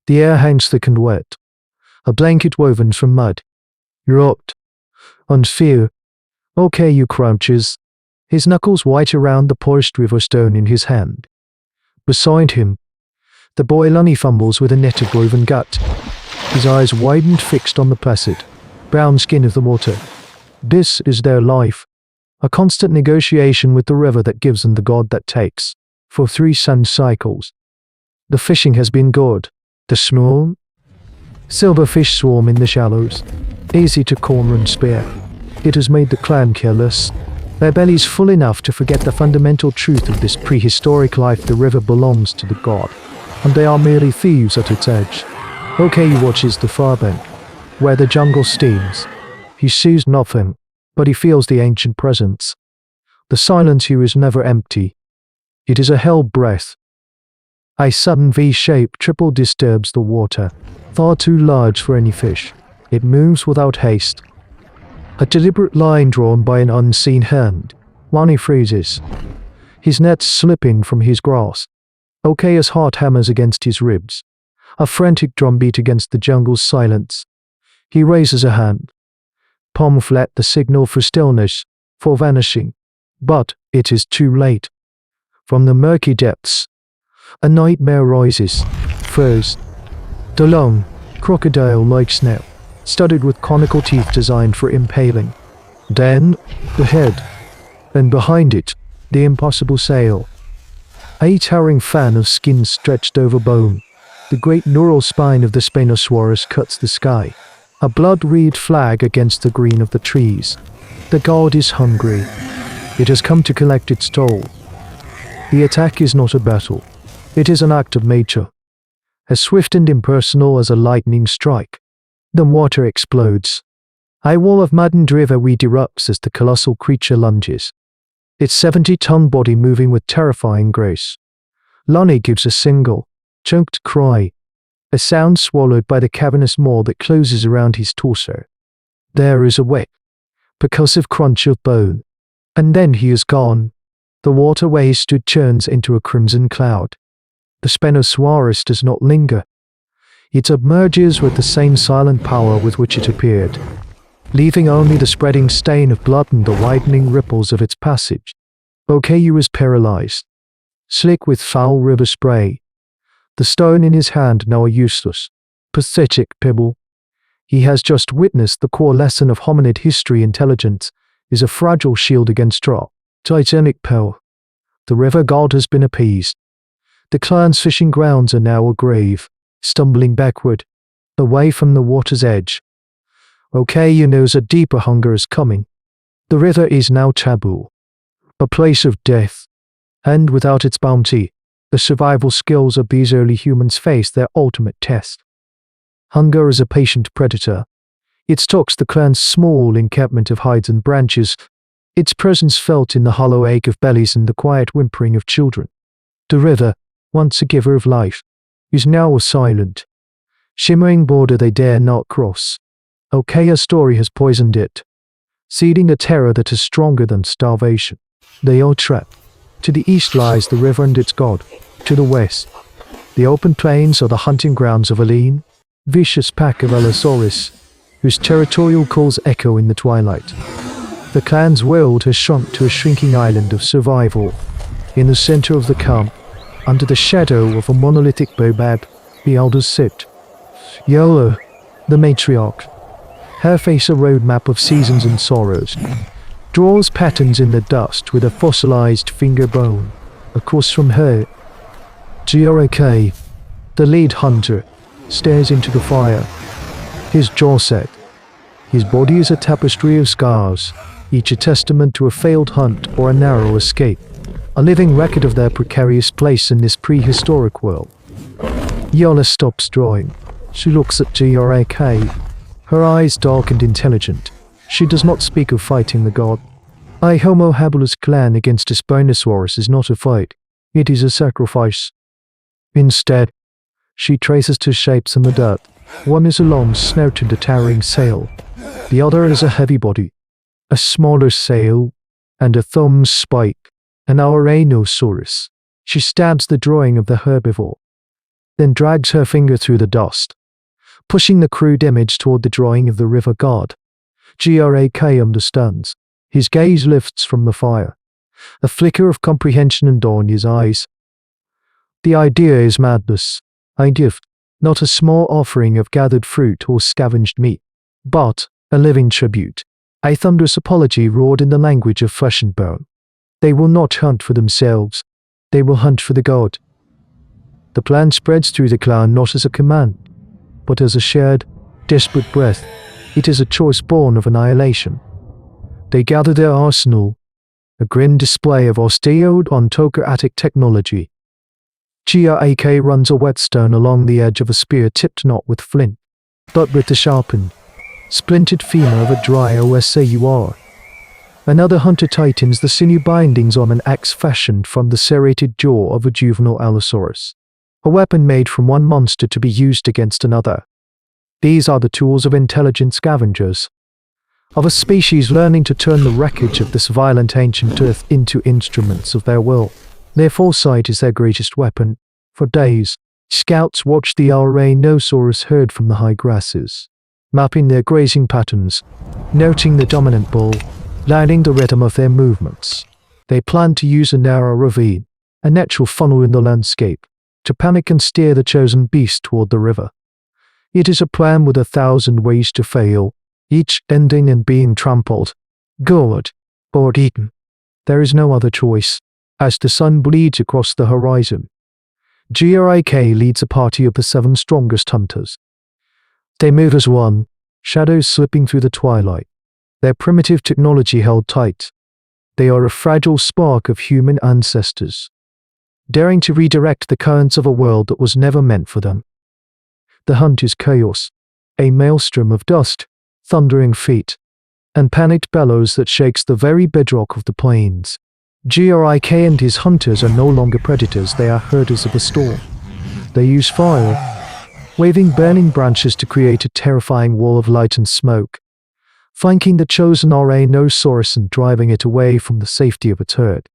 The air hangs thick and wet, a blanket woven from mud. You're up. On fear. Okay, you crouches, his knuckles white around the polished river stone in his hand. Beside him, the boy Lunny fumbles with a net of woven gut, his eyes widened fixed on the placid, brown skin of the water. This is their life, a constant negotiation with the river that gives and the god that takes, for 3 sun cycles. The fishing has been good. The small silverfish swarm in the shallows, easy to corner and spear. It has made the clan careless, their bellies full enough to forget the fundamental truth of this prehistoric life. The river belongs to the god, and they are merely thieves at its edge. Okay, he watches the far bank, where the jungle steams. He sees nothing, but he feels the ancient presence. The silence here is never empty. It is a hell breath. A sudden V-shaped triple disturbs the water, far too large for any fish. It moves without haste. A deliberate line drawn by an unseen hand. Lonnie freezes, his net slipping from his grasp. Okay's heart hammers against his ribs, a frantic drumbeat against the jungle's silence. He raises a hand, palm flat, the signal for stillness, for vanishing. But it is too late. From the murky depths, a nightmare rises, froze. The long, crocodile-like snout, studded with conical teeth designed for impaling. Then, the head, and behind it, the impossible sail. A towering fan of skin stretched over bone. The great neural spine of the Spinosaurus cuts the sky, a blood-red flag against the green of the trees. The god is hungry. It has come to collect its toll. The attack is not a battle. It is an act of nature, as swift and impersonal as a lightning strike. The water explodes. A wall of maddened river weed erupts as the colossal creature lunges, its 70-ton body moving with terrifying grace. Lonnie gives a single, choked cry, a sound swallowed by the cavernous maw that closes around his torso. There is a wet, percussive crunch of bone, and then he is gone. The waterway stood churns into a crimson cloud. The Spinosaurus does not linger. It submerges with the same silent power with which it appeared, leaving only the spreading stain of blood and the widening ripples of its passage. Okayu is paralyzed, slick with foul river spray. The stone in his hand now a useless, pathetic pebble. He has just witnessed the core lesson of hominid history. Intelligence is a fragile shield against drop. Titanic power. The river god has been appeased. The clan's fishing grounds are now a grave, stumbling backward, away from the water's edge. Okayu knows a deeper hunger is coming. The river is now taboo, a place of death, and without its bounty, the survival skills of these early humans face their ultimate test. Hunger is a patient predator. It stalks the clan's small encampment of hides and branches, its presence felt in the hollow ache of bellies and the quiet whimpering of children. The river, once a giver of life, is now a silent, shimmering border they dare not cross. Okaya's story has poisoned it, seeding a terror that is stronger than starvation. They are trapped. To the east lies the river and its god. To the west, the open plains are the hunting grounds of a lean, vicious pack of Allosaurus, whose territorial calls echo in the twilight. The clan's world has shrunk to a shrinking island of survival. In the center of the camp, under the shadow of a monolithic baobab, the elders sit. Yola, the matriarch, her face a roadmap of seasons and sorrows, draws patterns in the dust with a fossilized finger bone. Across from her, G.R.A.K., the lead hunter, stares into the fire, his jaw set. His body is a tapestry of scars, each a testament to a failed hunt or a narrow escape, a living record of their precarious place in this prehistoric world. Yola stops drawing. She looks at G.R.A.K., her eyes dark and intelligent. She does not speak of fighting the god. A Homo Habilis clan against a Spinosaurus is not a fight. It is a sacrifice. Instead, she traces two shapes in the dirt. One is a long snout and a towering sail. The other is a heavy body, a smaller sail, and a thumb spike, an Ouranosaurus. She stabs the drawing of the herbivore. then drags her finger through the dust, pushing the crude image toward the drawing of the river god. Grak understands. His gaze lifts from the fire, a flicker of comprehension and awe in his eyes. The idea is madness, a gift, not a small offering of gathered fruit or scavenged meat, but a living tribute. A thunderous apology roared in the language of flesh and bone. They will not hunt for themselves, they will hunt for the god. The plan spreads through the clan not as a command, but as a shared, desperate breath. It is a choice born of annihilation. They gather their arsenal, a grim display of osteodontocratic technology. Grak runs a whetstone along the edge of a spear tipped not with flint, but with the sharpened, splintered femur of a dry Osaur. Another hunter tightens the sinew bindings on an axe fashioned from the serrated jaw of a juvenile Allosaurus, a weapon made from one monster to be used against another. These are the tools of intelligent scavengers, of a species learning to turn the wreckage of this violent ancient earth into instruments of their will. Their foresight is their greatest weapon. For days, scouts watched the Ouranosaurus herd from the high grasses, mapping their grazing patterns, noting the dominant bull, learning the rhythm of their movements. They planned to use a narrow ravine, a natural funnel in the landscape, to panic and steer the chosen beast toward the river. It is a plan with 1,000 ways to fail, each ending in being trampled, gored, or eaten. There is no other choice. As the sun bleeds across the horizon, Grak leads a party of the 7 strongest hunters. They move as one, shadows slipping through the twilight, their primitive technology held tight. They are a fragile spark of human ancestors, daring to redirect the currents of a world that was never meant for them. The hunt is chaos, a maelstrom of dust, thundering feet, and panicked bellows that shakes the very bedrock of the plains. Grak and his hunters are no longer predators, they are herders of a storm. They use fire, waving burning branches to create a terrifying wall of light and smoke, flanking the chosen Ouranosaurus and driving it away from the safety of its herd.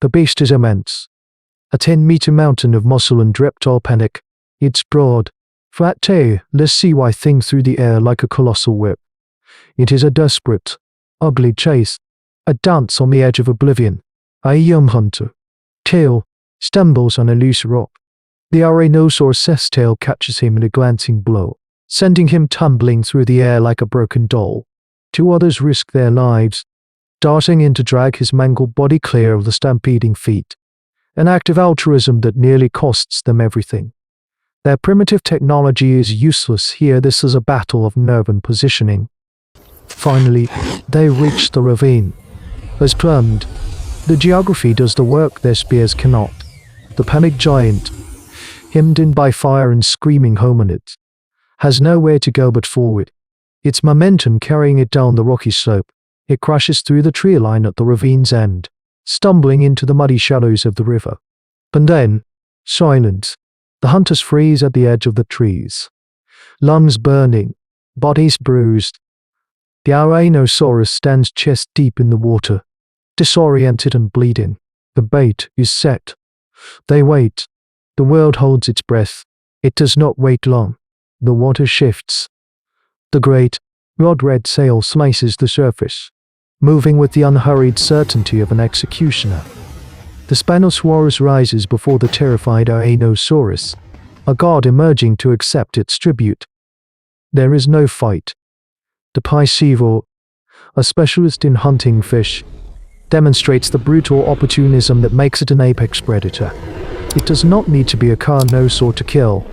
The beast is immense, a 10-meter mountain of muscle and reptile panic. Its broad, flat tail lets see why things through the air like a colossal whip. It is a desperate, ugly chase, a dance on the edge of oblivion. A young hunter, tail, stumbles on a loose rock. The Ouranosaurus' tail catches him in a glancing blow, sending him tumbling through the air like a broken doll. 2 others risk their lives, darting in to drag his mangled body clear of the stampeding feet, an act of altruism that nearly costs them everything. Their primitive technology is useless here. This is a battle of nerve and positioning. Finally, they reach the ravine. As planned, the geography does the work their spears cannot. The panicked giant, hemmed in by fire and screaming hominids, has nowhere to go but forward, its momentum carrying it down the rocky slope. It crashes through the tree line at the ravine's end, stumbling into the muddy shallows of the river. And then, silence. The hunters freeze at the edge of the trees, lungs burning, bodies bruised. The Ouranosaurus stands chest deep in the water, disoriented and bleeding. The bait is set. They wait. The world holds its breath. It does not wait long. The water shifts. The great, rod-red sail slices the surface, moving with the unhurried certainty of an executioner. The Spinosaurus rises before the terrified Ouranosaurus, a god emerging to accept its tribute. There is no fight. The piscivore, a specialist in hunting fish, demonstrates the brutal opportunism that makes it an apex predator. It does not need to be a carnosaur to kill.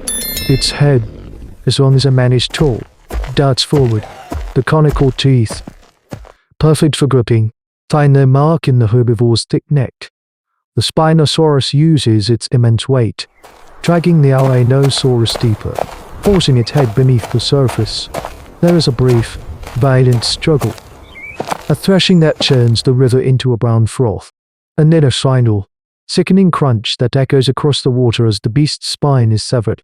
Its head, as long as a man is tall, darts forward, the conical teeth, perfect for gripping, find their mark in the herbivore's thick neck. The Spinosaurus uses its immense weight, dragging the Ouranosaurus deeper, forcing its head beneath the surface. There is a brief, violent struggle, a threshing that churns the river into a brown froth, and then a final, sickening crunch that echoes across the water as the beast's spine is severed.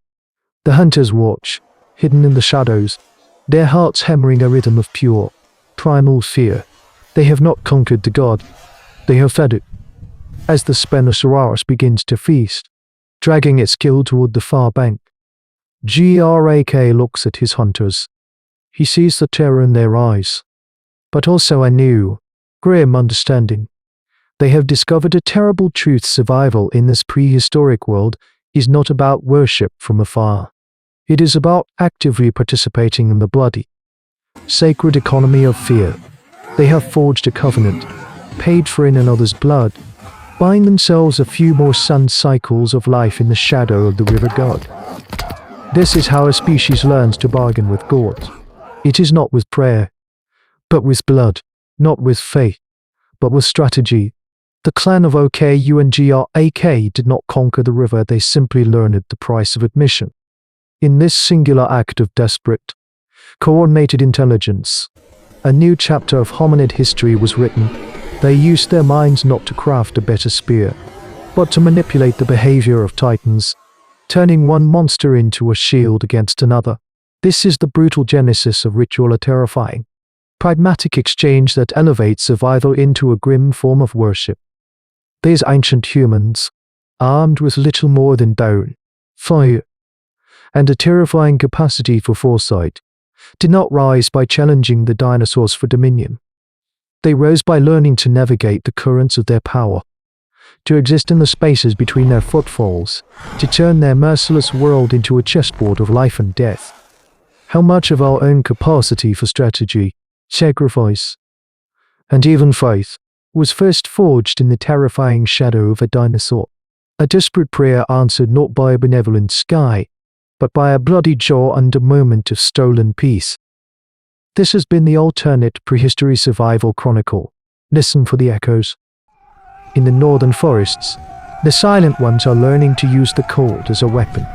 The hunters watch, hidden in the shadows, their hearts hammering a rhythm of pure, primal fear. They have not conquered the god, they have fed it. As the Spinosaurus begins to feast, dragging its kill toward the far bank, Grak looks at his hunters. He sees the terror in their eyes, but also a new, grim understanding. They have discovered a terrible truth: survival in this prehistoric world is not about worship from afar. It is about actively participating in the bloody, sacred economy of fear. They have forged a covenant, paid for in another's blood, bind themselves a few more sun cycles of life in the shadow of the river god. This is how a species learns to bargain with God. It is not with prayer, but with blood, not with faith, but with strategy. The clan of Ouranosaurus did not conquer the river, they simply learned the price of admission. In this singular act of desperate, coordinated intelligence, a new chapter of hominid history was written. They used their minds not to craft a better spear, but to manipulate the behavior of titans, turning one monster into a shield against another. This is the brutal genesis of ritual, a terrifying, pragmatic exchange that elevates survival into a grim form of worship. These ancient humans, armed with little more than bone, fire, and a terrifying capacity for foresight, did not rise by challenging the dinosaurs for dominion. They rose by learning to navigate the currents of their power, to exist in the spaces between their footfalls, to turn their merciless world into a chessboard of life and death. How much of our own capacity for strategy, sacrifice, and even faith was first forged in the terrifying shadow of a dinosaur? A desperate prayer answered not by a benevolent sky, but by a bloody jaw and a moment of stolen peace. This has been the alternate prehistory survival chronicle. Listen for the echoes. In the northern forests, the silent ones are learning to use the cold as a weapon.